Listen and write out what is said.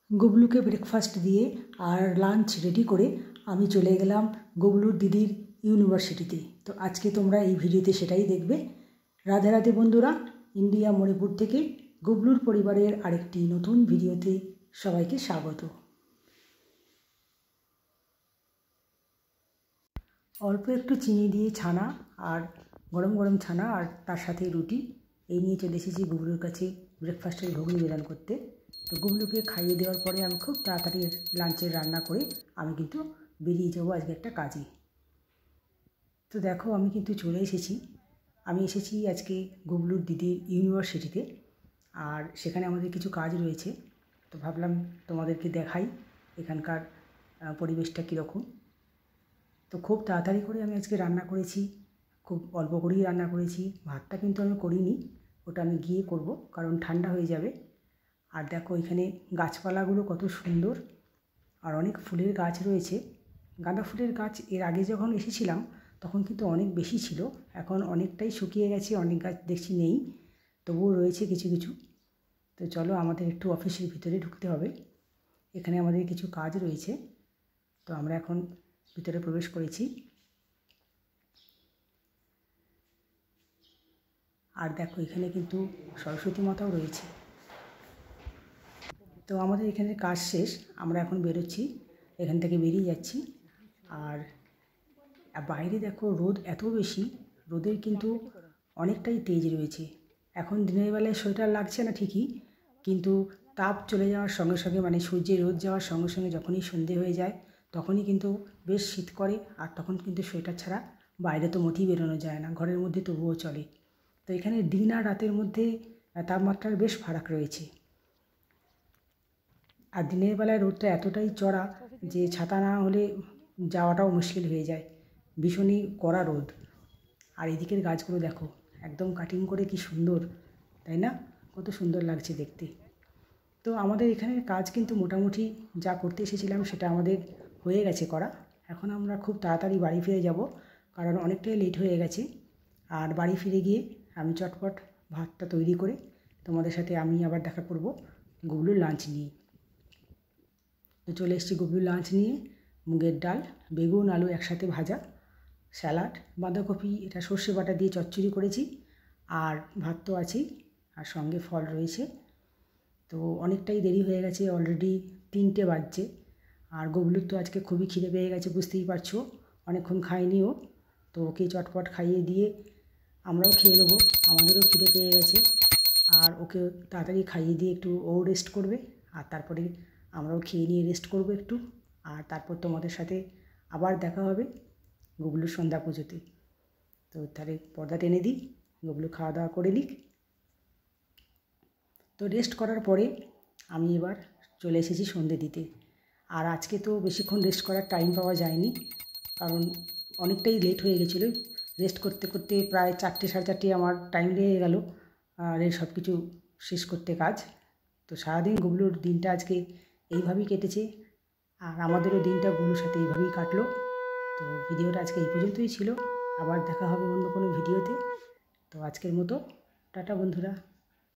গুবলুকে breakfast দিয়ে আর lunch ready করে আমি চলে গেলাম গুবলুর দিদির ইউনিভার্সিটিতে। তো আজকে তোমরা এই ভিডিওতে সেটাই দেখবে। রাধে রাধে বন্ধুরা, ইন্ডিয়া মণিপুর থেকে গুবলুর পরিবারের আরেকটি নতুন ভিডিওতে সবাইকে স্বাগত। অল্প একটু চিনি দিয়ে ছানা আর গরম গরম ছানা আর তার সাথে রুটি এই নিয়ে চলে এসেছি গুবলুর কাছে ব্রেকফাস্টের ভোগ নিবেদন করতে। তো গুবলুকে খাইয়ে দেওয়ার পরে আমি খুব তাড়াতাড়ি লাঞ্চের রান্না করে আমি কিন্তু বেরিয়ে যাবো আজকে একটা কাজে। তো দেখো আমি কিন্তু চলে এসেছি। আমি এসেছি আজকে গুবলুর দিদির ইউনিভার্সিটিতে, আর সেখানে আমাদের কিছু কাজ রয়েছে। তো ভাবলাম তোমাদেরকে দেখাই এখানকার পরিবেশটা কীরকম। তো খুব তাড়াতাড়ি করে আমি আজকে রান্না করেছি, খুব অল্প করেই রান্না করেছি। ভাতটা কিন্তু আমি করিনি, ওটা আমি গিয়ে করব, কারণ ঠান্ডা হয়ে যাবে। আর দেখো এখানে গাছপালাগুলো কত সুন্দর, আর অনেক ফুলের গাছ রয়েছে। গাঁদা ফুলের গাছ এর আগে যখন এসেছিলাম তখন কিন্তু অনেক বেশি ছিল, এখন অনেকটাই শুকিয়ে গেছে, অনেক গাছ দেখছি নেই, তবুও রয়েছে কিছু কিছু। তো চলো আমাদের একটু অফিসের ভিতরে ঢুকতে হবে, এখানে আমাদের কিছু কাজ রয়েছে। তো আমরা এখন ভিতরে প্রবেশ করেছি। আর দেখো এখানে কিন্তু সরস্বতী মাতাও রয়েছে। তো আমাদের এখানে কাজ শেষ, আমরা এখন বেরোচ্ছি, এখান থেকে বেরিয়ে যাচ্ছি। আর বাইরে দেখো রোদ এত বেশি, রোদের কিন্তু অনেকটাই তেজ রয়েছে। এখন দিনের বেলায় সোয়েটার লাগছে না ঠিকই, কিন্তু তাপ চলে যাওয়ার সঙ্গে সঙ্গে, মানে সূর্যের রোদ যাওয়ার সঙ্গে সঙ্গে যখনই সন্ধে হয়ে যায় তখনই কিন্তু বেশ শীত করে, আর তখন কিন্তু সোয়েটার ছাড়া বাইরে তো মোটেই বেরোনো যায় না, ঘরের মধ্যে তবুও চলে। তো এখানে দিন আর রাতের মধ্যে তাপমাত্রার বেশ ফারাক রয়েছে। আর দিনের বেলায় রোদটা এতটাই চড়া যে ছাতা না হলে যাওয়াটাও মুশকিল হয়ে যায়, ভীষণই কড়া রোদ। আর এদিকের গাছগুলো দেখো একদম কাটিং করে কি সুন্দর, তাই না? কত সুন্দর লাগছে দেখতে। তো আমাদের এখানের কাজ কিন্তু মোটামুটি যা করতে এসেছিলাম সেটা আমাদের হয়ে গেছে করা। এখন আমরা খুব তাড়াতাড়ি বাড়ি ফিরে যাব, কারণ অনেকটাই লেট হয়ে গেছে। আর বাড়ি ফিরে গিয়ে আমি চটপট ভাতটা তৈরি করে তোমাদের সাথে আমি আবার দেখা করব গুবলুর লাঞ্চ নিয়ে। তো চলে এসেছি গুবলুর লাঞ্চ নিয়ে। মুগের ডাল, বেগুন আলু একসাথে ভাজা, স্যালাড, বাঁধাকপি, এটা সর্ষে বাটা দিয়ে চচ্চড়ি করেছি, আর ভাত তো আছেই, আর সঙ্গে ফল রয়েছে। তো অনেকটাই দেরি হয়ে গেছে, অলরেডি 3টে বাজছে। আর গুবলুর তো আজকে খুবই খিদে পেয়ে গেছে, বুঝতেই পারছো, অনেকক্ষণ খায়নি ও। তো ওকে চটপট খাইয়ে দিয়ে আমরাও খেয়ে নেবো, আমাদেরও খিদে পেয়ে গেছে। আর ওকে তাড়াতাড়ি খাইয়ে দিয়ে একটু ও রেস্ট করবে, আর তারপরে আমরাও খেয়ে নিয়ে রেস্ট করবো একটু। আর তারপর তোমাদের সাথে আবার দেখা হবে গুবলুর সন্ধ্যা পুজোতে। তো তাহলে পর্দা টেনে দিই, গুবলু খাওয়া দাওয়া করে নিক। তো রেস্ট করার পরে আমি এবার চলে এসেছি সন্ধে দিতে। আর আজকে তো বেশিক্ষণ রেস্ট করার টাইম পাওয়া যায়নি, কারণ অনেকটাই লেট হয়ে গেছিলো। রেস্ট করতে করতে প্রায় 4টে সাড়ে 4টে আমার টাইম লেগে গেল আর এই সব কিছু শেষ করতে কাজ। তো সারাদিন গুবলুর দিনটা আজকে এইভাবেই কেটেছে, আর আমাদেরও দিনটা গুবলুর সাথে এইভাবেই কাটলো। তো ভিডিওটা আজকে এই পর্যন্তই ছিল, আবার দেখা হবে অন্য কোনো ভিডিওতে। তো আজকের মতো টাটা বন্ধুরা।